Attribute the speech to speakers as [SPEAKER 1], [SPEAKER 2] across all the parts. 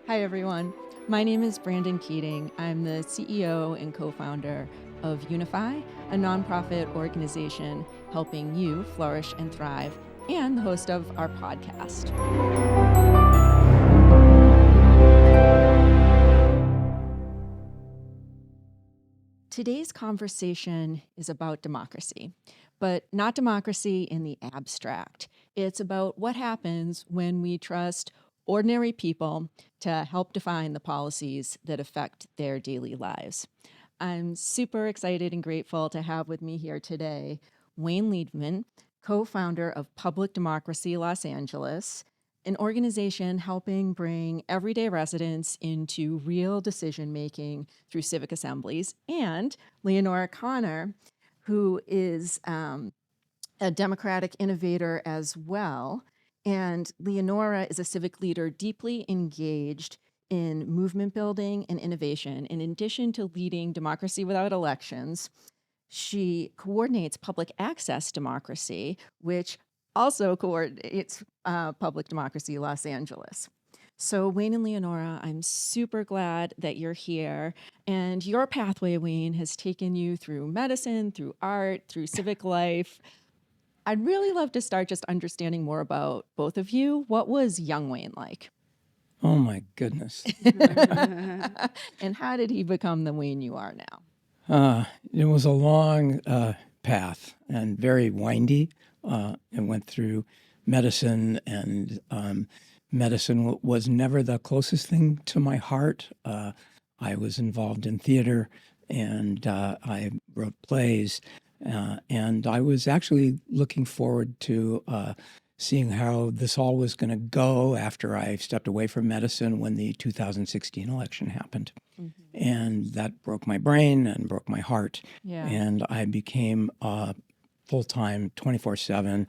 [SPEAKER 1] Hi, everyone. My name is Brandyn Keating. I'm the CEO and co-founder of YOUnify, a nonprofit organization helping you flourish and thrive, and the host of our podcast. Today's conversation is about democracy, but not democracy in the abstract. It's about what happens when we trust ordinary people to help define the policies that affect their daily lives. I'm super excited and grateful to have with me here today Wayne Liebman, co-founder of Public Democracy Los Angeles, an organization helping bring everyday residents into real decision-making through civic assemblies, and Leonora Camner, who is a democratic innovator as well. And Leonora is a civic leader deeply engaged in movement building and innovation. In addition to leading Democracy Without Elections, she coordinates public access democracy, which also coordinates Public Democracy Los Angeles. So Wayne and Leonora, I'm super glad that you're here. And your pathway, Wayne, has taken you through medicine, through art, through civic life. I'd really love to start just understanding more about both of you. What was young Wayne like?
[SPEAKER 2] Oh my goodness.
[SPEAKER 1] And how did he become the Wayne you are now?
[SPEAKER 2] It was a long path and very windy. It went through medicine, and medicine was never the closest thing to my heart. I was involved in theater, and I wrote plays, and I was actually looking forward to seeing how this all was going to go after I stepped away from medicine when the 2016 election happened. Mm-hmm. And that broke my brain and broke my heart. Yeah. And I became a full-time, 24/7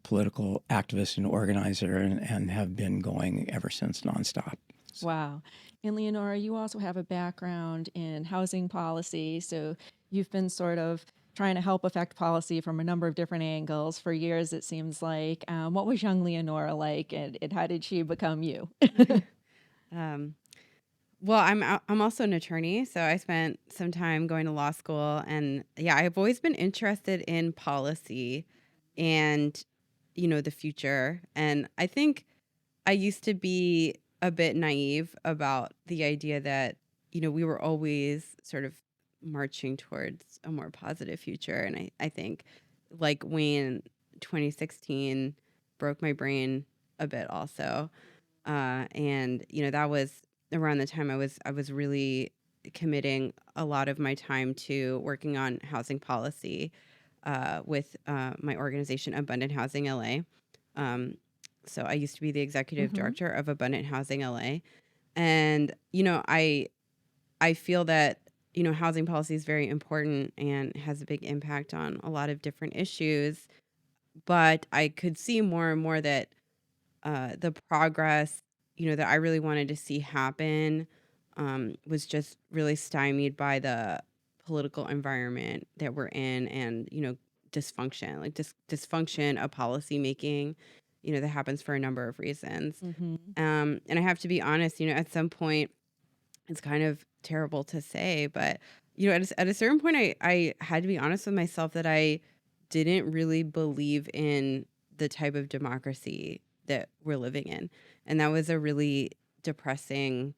[SPEAKER 2] political activist and organizer, and have been going ever since nonstop.
[SPEAKER 1] So. Wow. And Leonora, you also have a background in housing policy. So you've been sort of trying to help affect policy from a number of different angles for years, it seems like. What was young Leonora like, and how did she become you?
[SPEAKER 3] Well, I'm also an attorney, so I spent some time going to law school, and yeah, I've always been interested in policy and, the future. And I think I used to be a bit naive about the idea that, we were always sort of marching towards a more positive future. And I think, like Wayne, 2016 broke my brain a bit also. And, that was around the time I was really committing a lot of my time to working on housing policy with my organization, Abundant Housing LA. So I used to be the executive director of Abundant Housing LA. And, I feel that, housing policy is very important and has a big impact on a lot of different issues. But I could see more and more that the progress, that I really wanted to see happen was just really stymied by the political environment that we're in, and, dysfunction, like dysfunction of policymaking, that happens for a number of reasons. And I have to be honest, at some point, it's kind of terrible to say, but, at a certain point, I had to be honest with myself that I didn't really believe in the type of democracy that we're living in. And that was a really depressing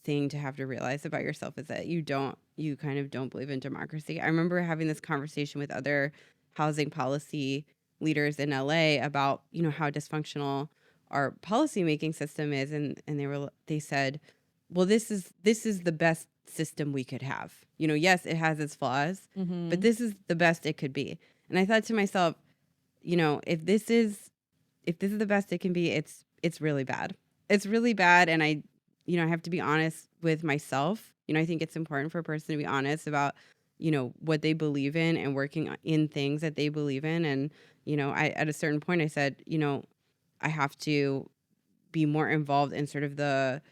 [SPEAKER 3] thing to have to realize about yourself, is that you kind of don't believe in democracy. I remember having this conversation with other housing policy leaders in LA about, how dysfunctional our policymaking system is. And they said, well, this is the best system we could have. Yes, it has its flaws, but this is the best it could be. And I thought to myself, if this is the best it can be, it's really bad. It's really bad. And I have to be honest with myself. I think it's important for a person to be honest about, what they believe in and working in things that they believe in. And, at a certain point I said, I have to be more involved in sort of the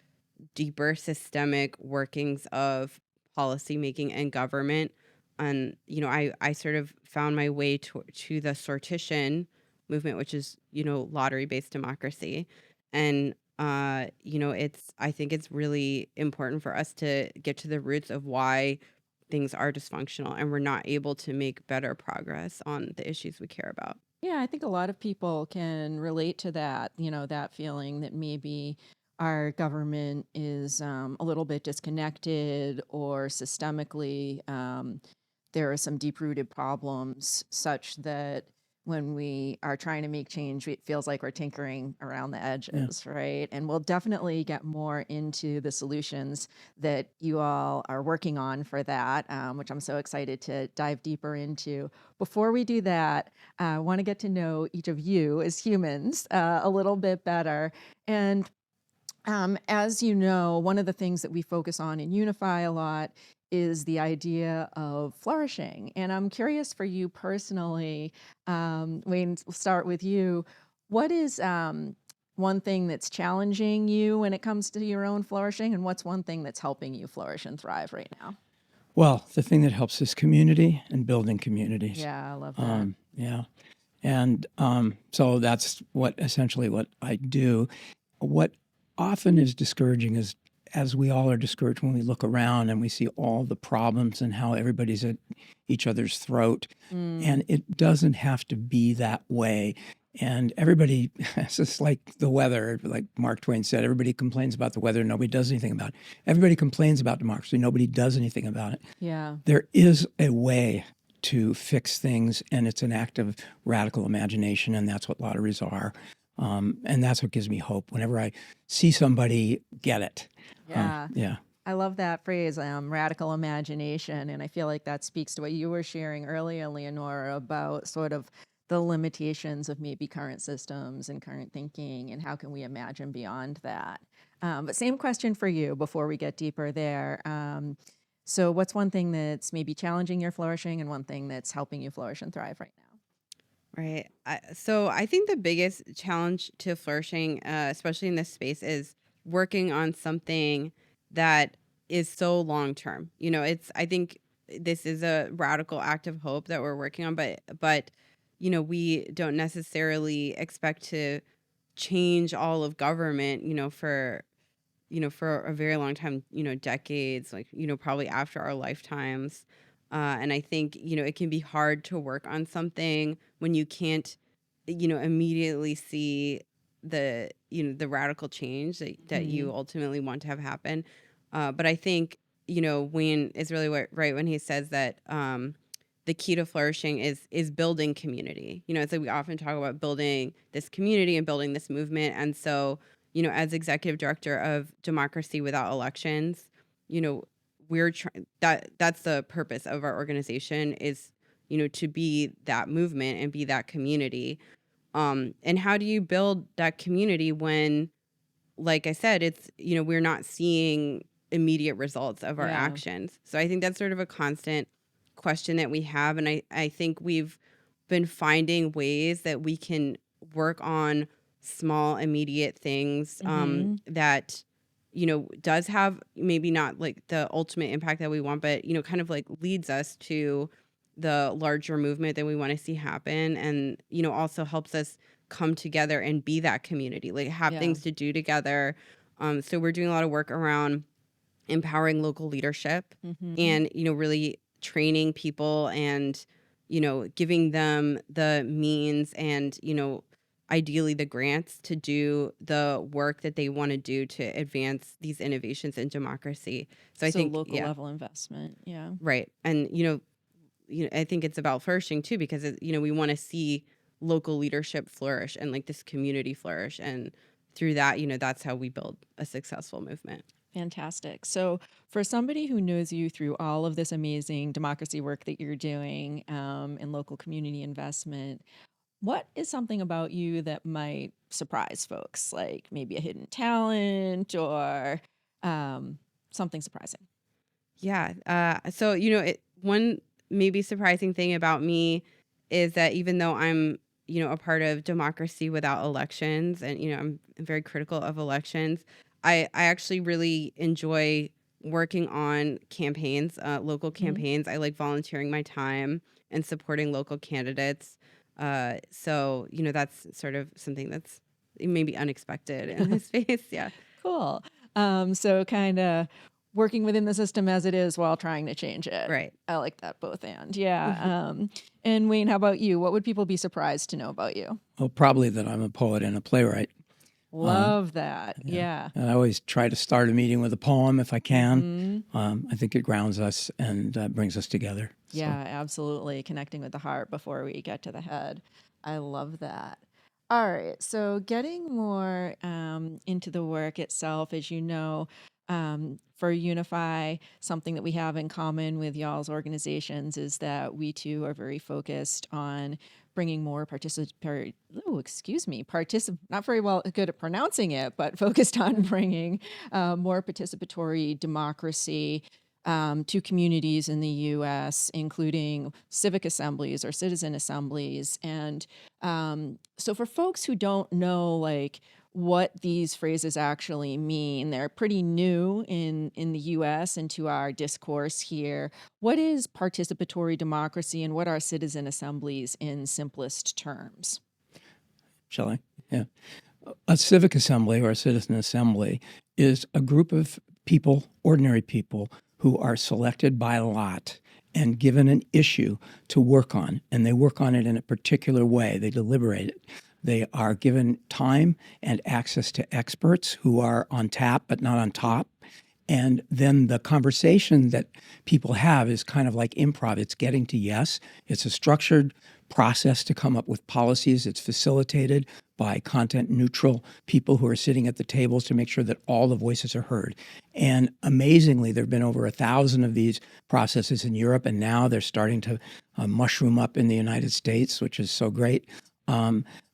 [SPEAKER 3] deeper systemic workings of policymaking and government. And, I sort of found my way to the sortition movement, which is, lottery-based democracy. And I think it's really important for us to get to the roots of why things are dysfunctional and we're not able to make better progress on the issues we care about.
[SPEAKER 1] Yeah, I think a lot of people can relate to that, that feeling that maybe our government is a little bit disconnected or systemically there are some deep rooted problems such that when we are trying to make change, it feels like we're tinkering around the edges, right? And we'll definitely get more into the solutions that you all are working on for that, which I'm so excited to dive deeper into. Before we do that, I want to get to know each of you as humans a little bit better. And as you know, one of the things that we focus on in YOUnify a lot is the idea of flourishing. And I'm curious for you personally, Wayne, we'll start with you. What is one thing that's challenging you when it comes to your own flourishing? And what's one thing that's helping you flourish and thrive right now?
[SPEAKER 2] Well, the thing that helps is community and building communities.
[SPEAKER 1] Yeah, I love that.
[SPEAKER 2] Yeah. And so that's essentially what I do. What often is discouraging is, as we all are discouraged when we look around and we see all the problems and how everybody's at each other's throat. And it doesn't have to be that way. And everybody, it's just like the weather, like Mark Twain said, everybody complains about the weather, nobody does anything about it. Everybody complains about democracy, nobody does anything about it.
[SPEAKER 1] Yeah.
[SPEAKER 2] There is a way to fix things, and it's an act of radical imagination, and that's what lotteries are. And that's what gives me hope whenever I see somebody get it.
[SPEAKER 1] Yeah.
[SPEAKER 2] Yeah.
[SPEAKER 1] I love that phrase, radical imagination. And I feel like that speaks to what you were sharing earlier, Leonora, about sort of the limitations of maybe current systems and current thinking, and how can we imagine beyond that. But same question for you before we get deeper there. So what's one thing that's maybe challenging your flourishing and one thing that's helping you flourish and thrive right now?
[SPEAKER 3] Right. So I think the biggest challenge to flourishing, especially in this space, is working on something that is so long term. I think this is a radical act of hope that we're working on, but we don't necessarily expect to change all of government, for a very long time, decades, like, probably after our lifetimes. And I think, it can be hard to work on something when you can't, immediately see the radical change that you ultimately want to have happen. But I think, Wayne is really right when he says that the key to flourishing is building community. It's like we often talk about building this community and building this movement. And so, as executive director of Democracy Without Elections, we're trying that's the purpose of our organization is, to be that movement and be that community. And how do you build that community when, like I said, it's, we're not seeing immediate results of our actions. So I think that's sort of a constant question that we have. And I think we've been finding ways that we can work on small, immediate things that, does have maybe not like the ultimate impact that we want, but, kind of like leads us to the larger movement that we want to see happen. And, also helps us come together and be that community, like have things to do together. So we're doing a lot of work around empowering local leadership and, really training people and, giving them the means and, ideally the grants to do the work that they want to do to advance these innovations in democracy. So I think
[SPEAKER 1] local level investment. Yeah.
[SPEAKER 3] Right. And, I think it's about flourishing too, because, we want to see local leadership flourish and like this community flourish. And through that, that's how we build a successful movement.
[SPEAKER 1] Fantastic. So for somebody who knows you through all of this amazing democracy work that you're doing in local community investment, what is something about you that might surprise folks, like maybe a hidden talent or something surprising?
[SPEAKER 3] Yeah. So, one maybe surprising thing about me is that even though I'm, a part of Democracy Without Elections and, I'm very critical of elections, I actually really enjoy working on campaigns, local campaigns. I like volunteering my time and supporting local candidates. So, that's sort of something that's maybe unexpected in his face. Yeah.
[SPEAKER 1] Cool. So kind of working within the system as it is while trying to change it.
[SPEAKER 3] Right.
[SPEAKER 1] I like that both and. Yeah. And Wayne, how about you? What would people be surprised to know about you?
[SPEAKER 2] Well, probably that I'm a poet and a playwright.
[SPEAKER 1] Love that. Yeah.
[SPEAKER 2] And I always try to start a meeting with a poem if I can. I think it grounds us and brings us together.
[SPEAKER 1] Yeah, absolutely. Connecting with the heart before we get to the head. I love that. All right. So getting more into the work itself, as you know, for YOUnify, something that we have in common with y'all's organizations is that we too are very focused on bringing more participatory, not very well good at pronouncing it, but focused on bringing more participatory democracy to communities in the U.S., including civic assemblies or citizen assemblies. And so for folks who don't know, like, what these phrases actually mean, they're pretty new in the U.S. and to our discourse here. What is participatory democracy and what are citizen assemblies in simplest terms?
[SPEAKER 2] Shall I? Yeah. A civic assembly or a citizen assembly is a group of people, ordinary people, who are selected by lot and given an issue to work on. And they work on it in a particular way. They deliberate it. They are given time and access to experts who are on tap but not on top. And then the conversation that people have is kind of like improv. It's getting to yes. It's a structured process to come up with policies. It's facilitated by content neutral people who are sitting at the tables to make sure that all the voices are heard. And amazingly, there have been over 1,000 of these processes in Europe, and now they're starting to mushroom up in the United States, which is so great.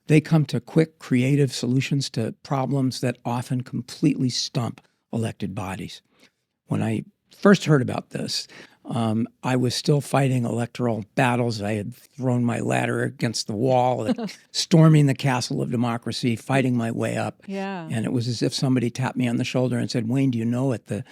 [SPEAKER 2] They come to quick, creative solutions to problems that often completely stump elected bodies. When I first heard about this, I was still fighting electoral battles. I had thrown my ladder against the wall, storming the castle of democracy, fighting my way up.
[SPEAKER 1] Yeah.
[SPEAKER 2] And it was as if somebody tapped me on the shoulder and said, Wayne, do you know at the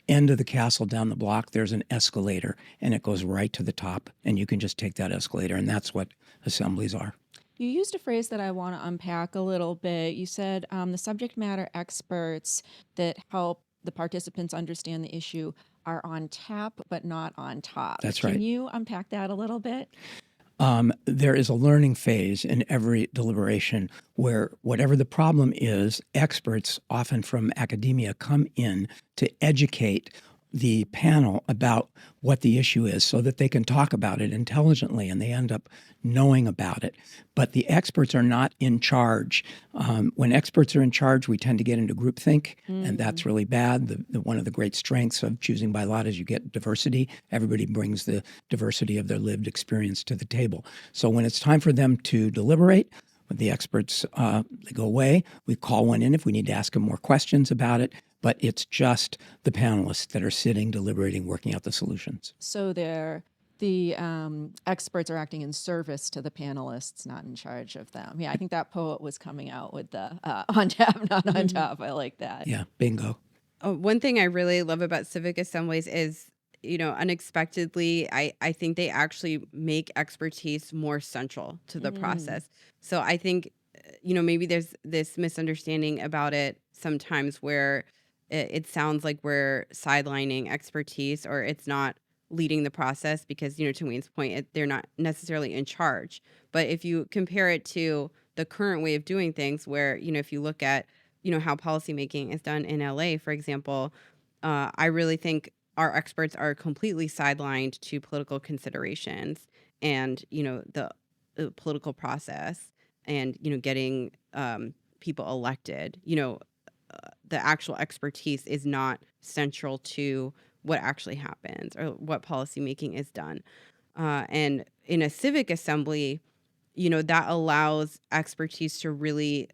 [SPEAKER 2] end of the castle down the block, there's an escalator and it goes right to the top and you can just take that escalator. And that's what assemblies are.
[SPEAKER 1] You used a phrase that I want to unpack a little bit. You said the subject matter experts that help the participants understand the issue are on tap, but not on top.
[SPEAKER 2] That's right.
[SPEAKER 1] Can you unpack that a little bit?
[SPEAKER 2] There is a learning phase in every deliberation where whatever the problem is, experts, often from academia, come in to educate the panel about what the issue is so that they can talk about it intelligently and they end up knowing about it. But the experts are not in charge. When experts are in charge, we tend to get into groupthink, and that's really bad. One of the great strengths of choosing by lot is you get diversity. Everybody brings the diversity of their lived experience to the table. So when it's time for them to deliberate, when the experts they go away, we call one in if we need to ask them more questions about it. But it's just the panelists that are sitting, deliberating, working out the solutions.
[SPEAKER 1] So the experts are acting in service to the panelists, not in charge of them. Yeah, I think that poet was coming out with the on tap, not on top. I like that.
[SPEAKER 2] Yeah, bingo.
[SPEAKER 3] One thing I really love about civic assemblies is, unexpectedly, I think they actually make expertise more central to the process. So I think, maybe there's this misunderstanding about it sometimes where it sounds like we're sidelining expertise or it's not leading the process because, to Wayne's point, they're not necessarily in charge. But if you compare it to the current way of doing things where, if you look at, how policymaking is done in LA, for example, I really think our experts are completely sidelined to political considerations and, the political process and, getting people elected. The actual expertise is not central to what actually happens or what policymaking is done. And in a civic assembly, that allows expertise to really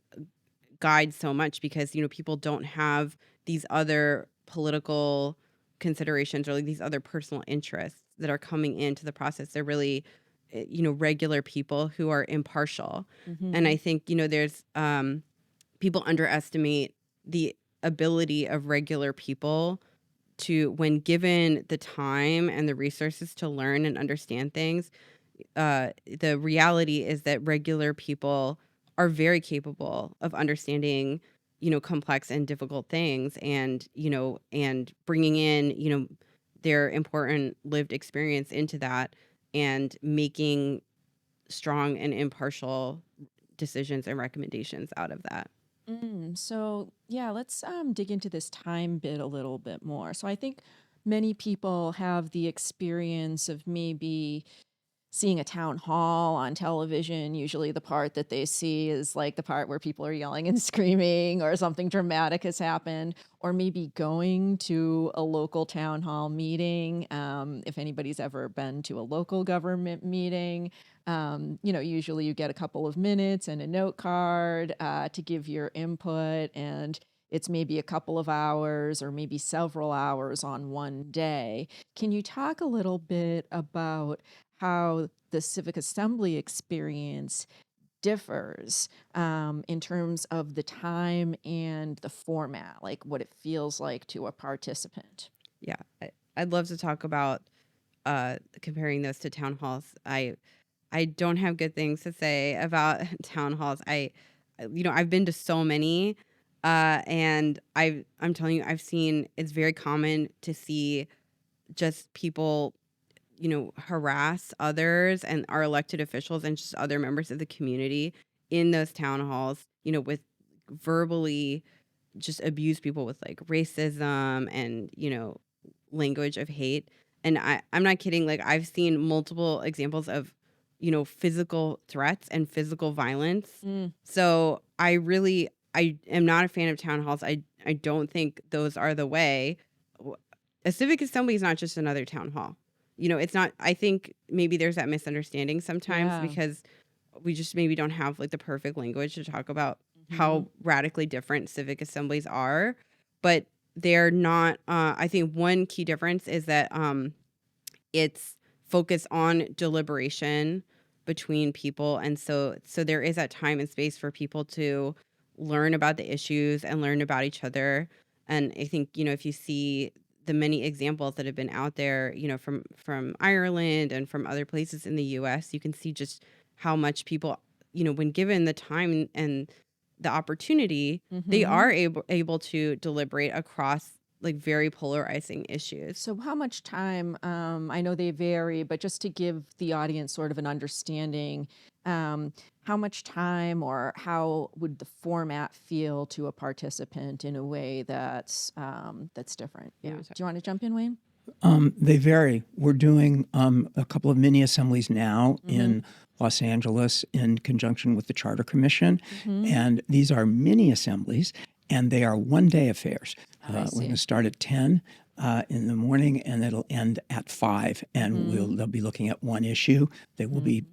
[SPEAKER 3] guide so much because, people don't have these other political considerations or like these other personal interests that are coming into the process. They're really, regular people who are impartial. And I think, there's people underestimate the ability of regular people to, when given the time and the resources to learn and understand things, the reality is that regular people are very capable of understanding, complex and difficult things, and, and bringing in, their important lived experience into that, and making strong and impartial decisions and recommendations out of that.
[SPEAKER 1] So yeah, let's dig into this time bit a little bit more. So I think many people have the experience of maybe seeing a town hall on television. Usually the part that they see is like the part where people are yelling and screaming or something dramatic has happened, or maybe going to a local town hall meeting. If anybody's ever been to a local government meeting, usually you get a couple of minutes and a note card to give your input, and it's maybe a couple of hours or maybe several hours on one day. Can you talk a little bit about how the civic assembly experience differs in terms of the time and the format, like what it feels like to a participant?
[SPEAKER 3] Yeah, I'd love to talk about comparing those to town halls. I don't have good things to say about town halls. I've been to so many, and I'm telling you, I've seen, it's very common to see just people, harass others and our elected officials and just other members of the community in those town halls, with verbally just abuse people with like racism and, language of hate. And I'm not kidding. Like, I've seen multiple examples of, physical threats and physical violence. So I am not a fan of town halls. I don't think those are the way. A civic assembly is not just another town hall. It's not. I think maybe there's that misunderstanding sometimes,
[SPEAKER 1] Yeah.
[SPEAKER 3] because we just maybe don't have like the perfect language to talk about how radically different civic assemblies are, but they're not. I think one key difference is that it's focused on deliberation between people, and so there is that time and space for people to learn about the issues and learn about each other. And I think, if you see the many examples that have been out there, from Ireland and from other places in the US, you can see just how much people, when given the time and the opportunity, they are able to deliberate across like very polarizing issues.
[SPEAKER 1] So how much time, I know they vary, but just to give the audience sort of an understanding, how much time or how would the format feel to a participant in a way that's different? Yeah. Do you want to jump in, Wayne?
[SPEAKER 2] They vary. We're doing a couple of mini assemblies now in Los Angeles in conjunction with the Charter Commission. And these are mini assemblies, and they are one-day affairs. We're going to start at 10 in the morning, and it'll end at 5. And they'll be looking at one issue. They will be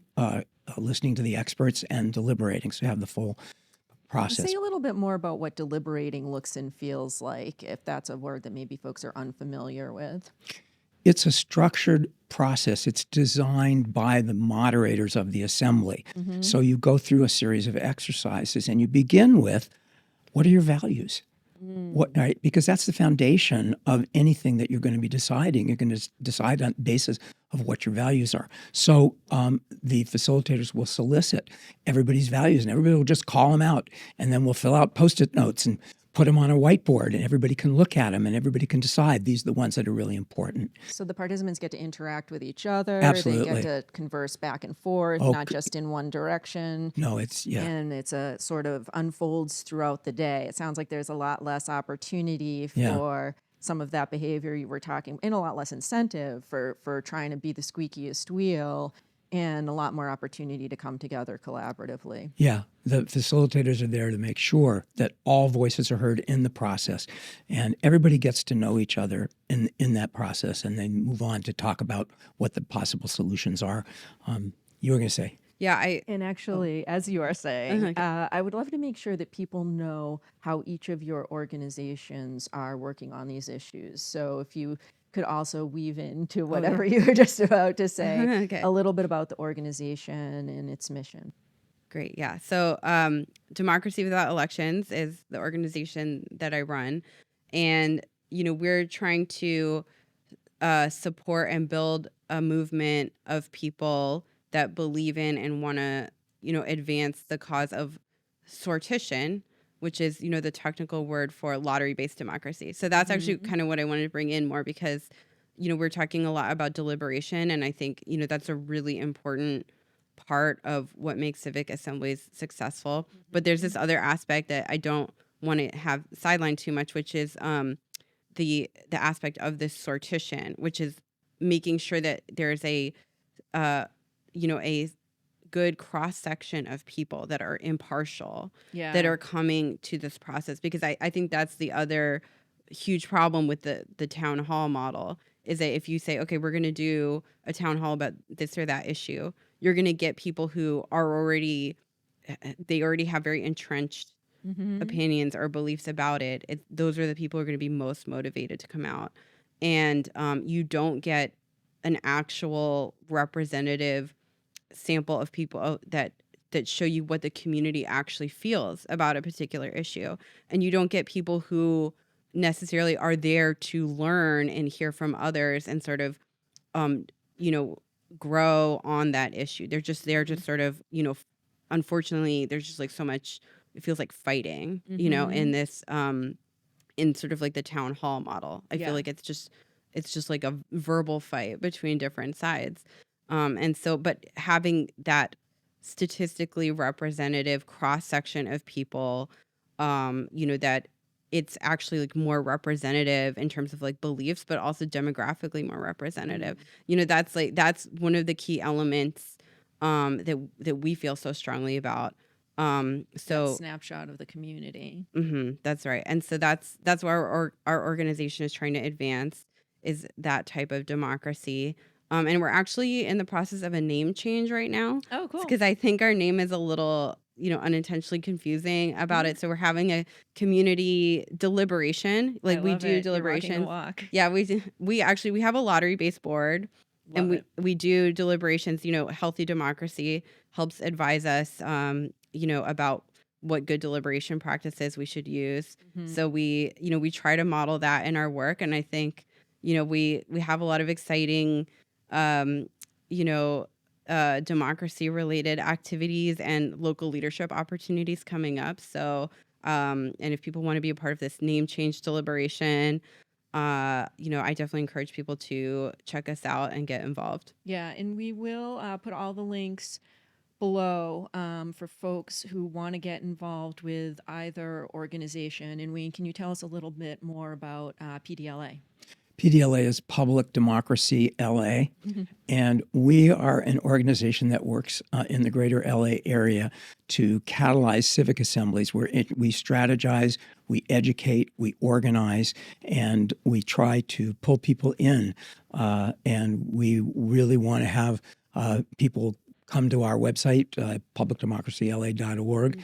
[SPEAKER 2] listening to the experts and deliberating, so you have the full process.
[SPEAKER 1] Say a little bit more about what deliberating looks and feels like, if that's a word that maybe folks are unfamiliar with.
[SPEAKER 2] It's a structured process. It's designed by the moderators of the assembly. So you go through a series of exercises, and you begin with, what are your values? Right? Because that's the foundation of anything that you're going to be deciding. You're going to decide on the basis of what your values are. So the facilitators will solicit everybody's values, and everybody will just call them out, and then we'll fill out Post-it notes and put them on a whiteboard, and everybody can look at them, and everybody can decide these are the ones that are really important.
[SPEAKER 1] So the participants get to interact with each other.
[SPEAKER 2] Absolutely.
[SPEAKER 1] They get to converse back and forth, not just in one direction.
[SPEAKER 2] No, it's,
[SPEAKER 1] And it's a sort of unfolds throughout the day. It sounds like there's a lot less opportunity for some of that behavior you were talking, and a lot less incentive for trying to be the squeakiest wheel, and a lot more opportunity to come together collaboratively.
[SPEAKER 2] Yeah, the facilitators are there to make sure that all voices are heard in the process, and everybody gets to know each other in that process, and then move on to talk about what the possible solutions are. You were going to say?
[SPEAKER 3] Yeah,
[SPEAKER 1] And actually, as you are saying, I would love to make sure that people know how each of your organizations are working on these issues. So if you could also weave into whatever you were just about to say, a little bit about the organization and its mission.
[SPEAKER 3] Great. Yeah. So Democracy Without Elections is the organization that I run. And, we're trying to support and build a movement of people that believe in and want to, advance the cause of sortition, which is, the technical word for lottery-based democracy. So that's actually kind of what I wanted to bring in more because, we're talking a lot about deliberation. And I think, that's a really important part of what makes civic assemblies successful. But there's this other aspect that I don't want to have sidelined too much, which is the aspect of this sortition, which is making sure that there's a good cross section of people that are impartial, that are coming to this process. Because I think that's the other huge problem with the town hall model is that if you say, okay, we're going to do a town hall about this or that issue, you're going to get people who are already have very entrenched opinions or beliefs about it. Those are the people who are going to be most motivated to come out. And you don't get an actual representative sample of people that show you what the community actually feels about a particular issue. And you don't get people who necessarily are there to learn and hear from others and sort of, grow on that issue. They're just there to sort of, unfortunately, there's just like so much, it feels like fighting, in this, in sort of like the town hall model. I feel like it's just like a verbal fight between different sides. And so, but having that statistically representative cross section of people, that it's actually like more representative in terms of like beliefs, but also demographically more representative. That's one of the key elements that we feel so strongly about. So
[SPEAKER 1] that snapshot of the community.
[SPEAKER 3] That's right. And so that's what our organization is trying to advance, is that type of democracy. And we're actually in the process of a name change right now.
[SPEAKER 1] Oh, cool.
[SPEAKER 3] Because I think our name is a little, unintentionally confusing about it. So we're having a community deliberation. Like we do deliberations. Yeah, we have a lottery-based board. And we do deliberations. Healthy democracy helps advise us, about what good deliberation practices we should use. So we try to model that in our work. And I think, we have a lot of exciting, democracy related activities and local leadership opportunities coming up. So, and if people want to be a part of this name change deliberation, I definitely encourage people to check us out and get involved.
[SPEAKER 1] Yeah, and we will put all the links below for folks who want to get involved with either organization. And Wayne, can you tell us a little bit more about PDLA?
[SPEAKER 2] PDLA is Public Democracy LA, and we are an organization that works in the greater LA area to catalyze civic assemblies where we strategize, we educate, we organize, and we try to pull people in. And we really want to have people come to our website, publicdemocracyla.org,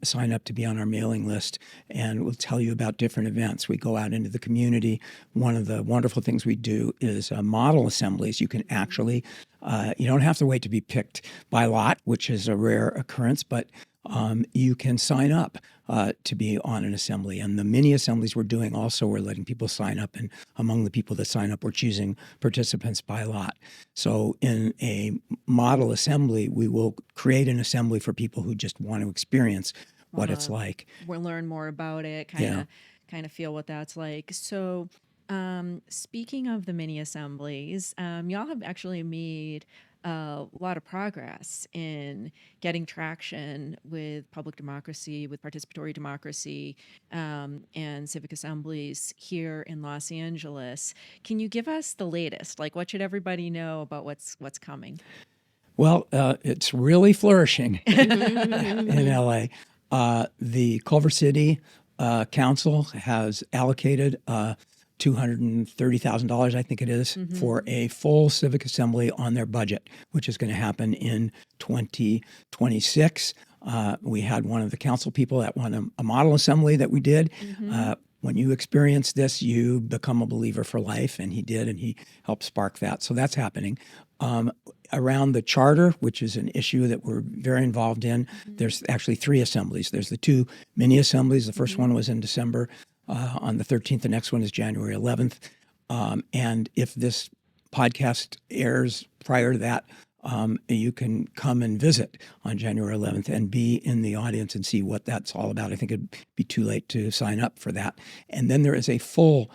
[SPEAKER 2] sign up to be on our mailing list, and we'll tell you about different events. We go out into the community. One of the wonderful things we do is model assemblies. You can actually, you don't have to wait to be picked by lot, which is a rare occurrence, but you can sign up to be on an assembly. And the mini assemblies we're doing also, we're letting people sign up. And among the people that sign up, we're choosing participants by lot. So in a model assembly, we will create an assembly for people who just want to experience what it's like.
[SPEAKER 1] We'll learn more about it, kind of feel what that's like. So speaking of the mini assemblies, y'all have actually made a lot of progress in getting traction with public democracy, with participatory democracy, and civic assemblies here in Los Angeles. Can you give us the latest? Like, what should everybody know about what's coming?
[SPEAKER 2] Well, it's really flourishing in LA. The Culver City Council has allocated $230,000, I think it is, for a full civic assembly on their budget, which is going to happen in 2026. We had one of the council people at a model assembly that we did. When you experience this, you become a believer for life, and he did, and he helped spark that. So that's happening. Around the charter, which is an issue that we're very involved in, there's actually 3 assemblies. There's the 2 mini assemblies. The first one was in December on the 13th. The next one is January 11th. And if this podcast airs prior to that, you can come and visit on January 11th and be in the audience and see what that's all about. I think it'd be too late to sign up for that. And then there is a full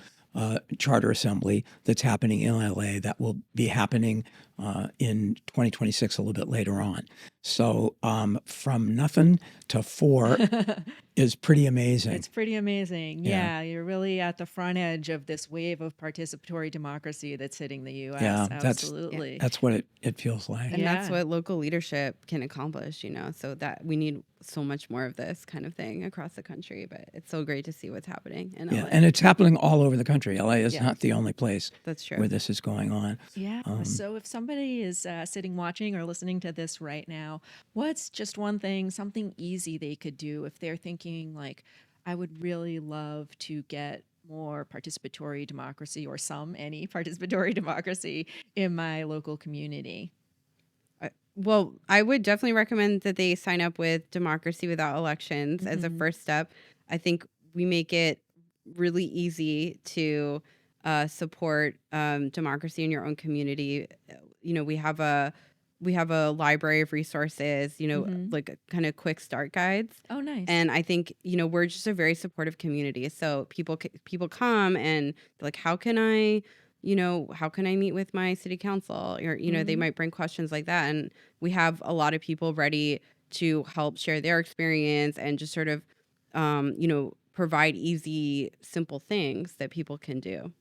[SPEAKER 2] charter assembly that's happening in LA that will be happening in 2026, a little bit later on. So from nothing to 4 is pretty amazing.
[SPEAKER 1] It's pretty amazing.
[SPEAKER 2] Yeah.
[SPEAKER 1] Yeah, you're really at the front edge of this wave of participatory democracy that's hitting the U.S.
[SPEAKER 2] Yeah,
[SPEAKER 1] Absolutely.
[SPEAKER 2] that's what it feels like.
[SPEAKER 3] And that's
[SPEAKER 1] Yeah.
[SPEAKER 3] what local leadership can accomplish, so that we need so much more of this kind of thing across the country. But it's so great to see what's happening in
[SPEAKER 2] Yeah,
[SPEAKER 3] LA.
[SPEAKER 2] and it's happening all over the country. LA is
[SPEAKER 1] Yeah.
[SPEAKER 2] not the only place
[SPEAKER 3] That's true.
[SPEAKER 2] where this is going on.
[SPEAKER 1] Yeah. So if somebody is sitting, watching, or listening to this right now, what's just one thing, something easy they could do if they're thinking like, I would really love to get more participatory democracy or any participatory democracy in my local community?
[SPEAKER 3] Well, I would definitely recommend that they sign up with Democracy Without Elections as a first step. I think we make it really easy to support democracy in your own community. We have a library of resources. Like kind of quick start guides.
[SPEAKER 1] Oh, nice.
[SPEAKER 3] And I think we're just a very supportive community. So people come and they're like, how can I meet with my city council? Or they might bring questions like that, and we have a lot of people ready to help share their experience and just sort of provide easy, simple things that people can do.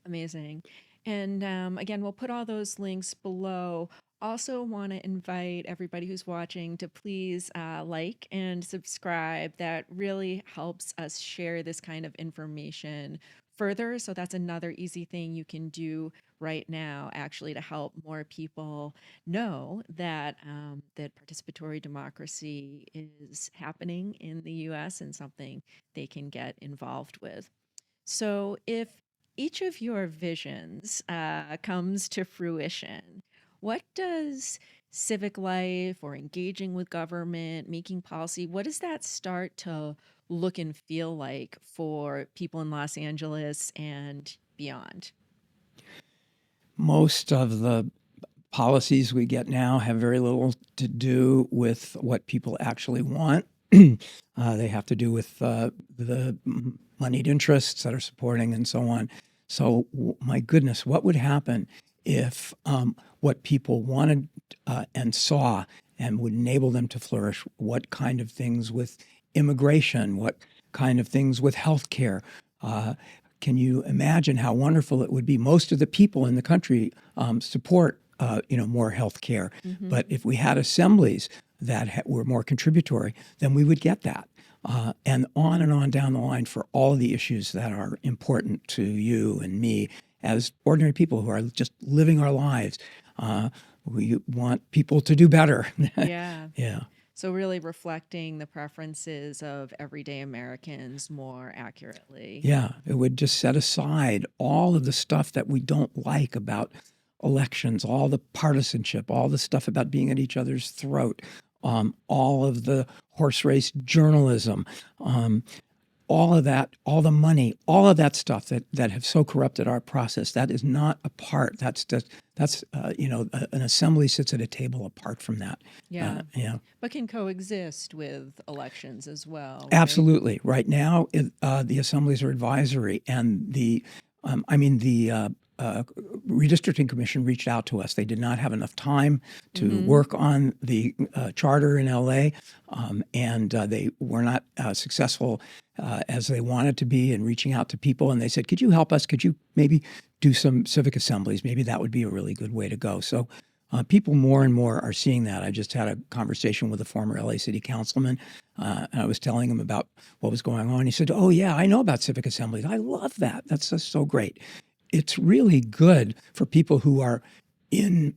[SPEAKER 1] Amazing. And again, we'll put all those links below. Also want to invite everybody who's watching to please like and subscribe. That really helps us share this kind of information further. So that's another easy thing you can do right now, actually, to help more people know that that participatory democracy is happening in the U.S. and something they can get involved with. So if each of your visions comes to fruition, what does civic life or engaging with government, making policy, what does that start to look and feel like for people in Los Angeles and beyond?
[SPEAKER 2] Most of the policies we get now have very little to do with what people actually want. They have to do with the moneyed interests that are supporting and so on. So, my goodness, what would happen if what people wanted and saw and would enable them to flourish, what kind of things with immigration, what kind of things with healthcare? Can you imagine how wonderful it would be? Most of the people in the country support more health care. But if we had assemblies that were more contributory, then we would get that. And on down the line for all of the issues that are important to you and me as ordinary people who are just living our lives. We want people to do better.
[SPEAKER 1] Yeah.
[SPEAKER 2] Yeah.
[SPEAKER 1] So really reflecting the preferences of everyday Americans more accurately.
[SPEAKER 2] Yeah. It would just set aside all of the stuff that we don't like about elections, all the partisanship, all the stuff about being at each other's throat, all of the horse race journalism, all of that, all the money, all of that stuff that have so corrupted our process. That is not a part. That's an assembly sits at a table apart from that.
[SPEAKER 1] Yeah.
[SPEAKER 2] Yeah.
[SPEAKER 1] But can coexist with elections as well. Right?
[SPEAKER 2] Absolutely. Right now, the assemblies are advisory, and the Redistricting Commission reached out to us. They did not have enough time to work on the charter in LA, and they were not successful as they wanted to be in reaching out to people. And they said, could you help us? Could you maybe do some civic assemblies? Maybe that would be a really good way to go. So people more and more are seeing that. I just had a conversation with a former LA City councilman, and I was telling him about what was going on. He said, oh, yeah, I know about civic assemblies. I love that. That's just so great. It's really good for people who are in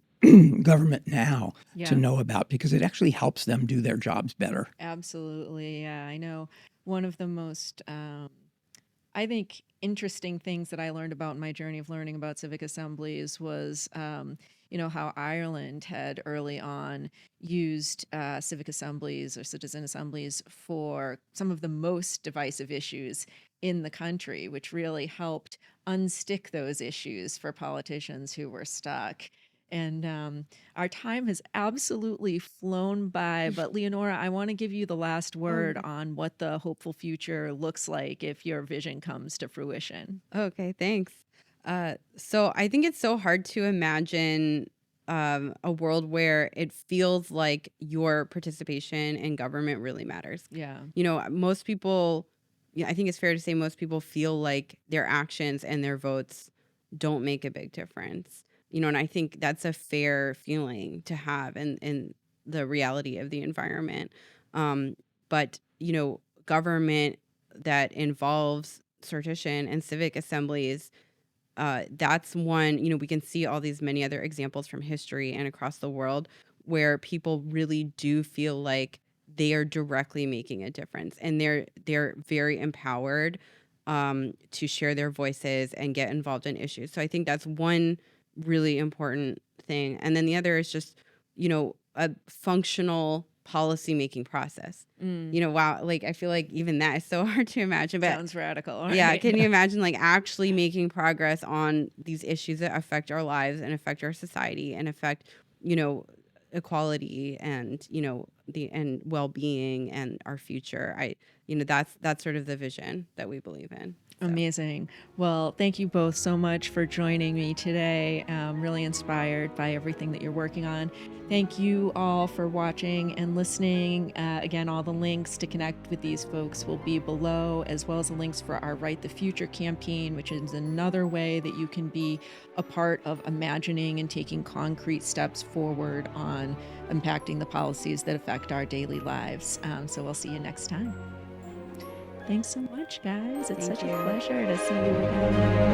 [SPEAKER 2] government now to know about, because it actually helps them do their jobs better.
[SPEAKER 1] Absolutely. Yeah, I know one of the most, I think, interesting things that I learned about in my journey of learning about civic assemblies was, how Ireland had early on used civic assemblies or citizen assemblies for some of the most divisive issues in the country, which really helped unstick those issues for politicians who were stuck. And our time has absolutely flown by. But Leonora, I want to give you the last word on what the hopeful future looks like if your vision comes to fruition.
[SPEAKER 3] Okay, thanks. So I think it's so hard to imagine a world where it feels like your participation in government really matters.
[SPEAKER 1] Yeah.
[SPEAKER 3] Most people, I think it's fair to say most people feel like their actions and their votes don't make a big difference. And I think that's a fair feeling to have in the reality of the environment. But, government that involves sortition and civic assemblies, that's one, we can see all these many other examples from history and across the world where people really do feel like they are directly making a difference, and they're very empowered to share their voices and get involved in issues. So I think that's one really important thing. And then the other is just, a functional policy making process. Wow, like I feel like even that is so hard to imagine. But
[SPEAKER 1] Sounds radical. Right?
[SPEAKER 3] yeah, can you imagine like actually making progress on these issues that affect our lives and affect our society and affect, equality and, and well-being and our future? That's sort of the vision that we believe in. So.
[SPEAKER 1] Amazing. Well, thank you both so much for joining me today. I'm really inspired by everything that you're working on. Thank you all for watching and listening. Again, all the links to connect with these folks will be below, as well as the links for our Write the Future campaign, which is another way that you can be a part of imagining and taking concrete steps forward on impacting the policies that affect our daily lives. So we'll see you next time. Thanks so much, guys. It's such a pleasure to see you again.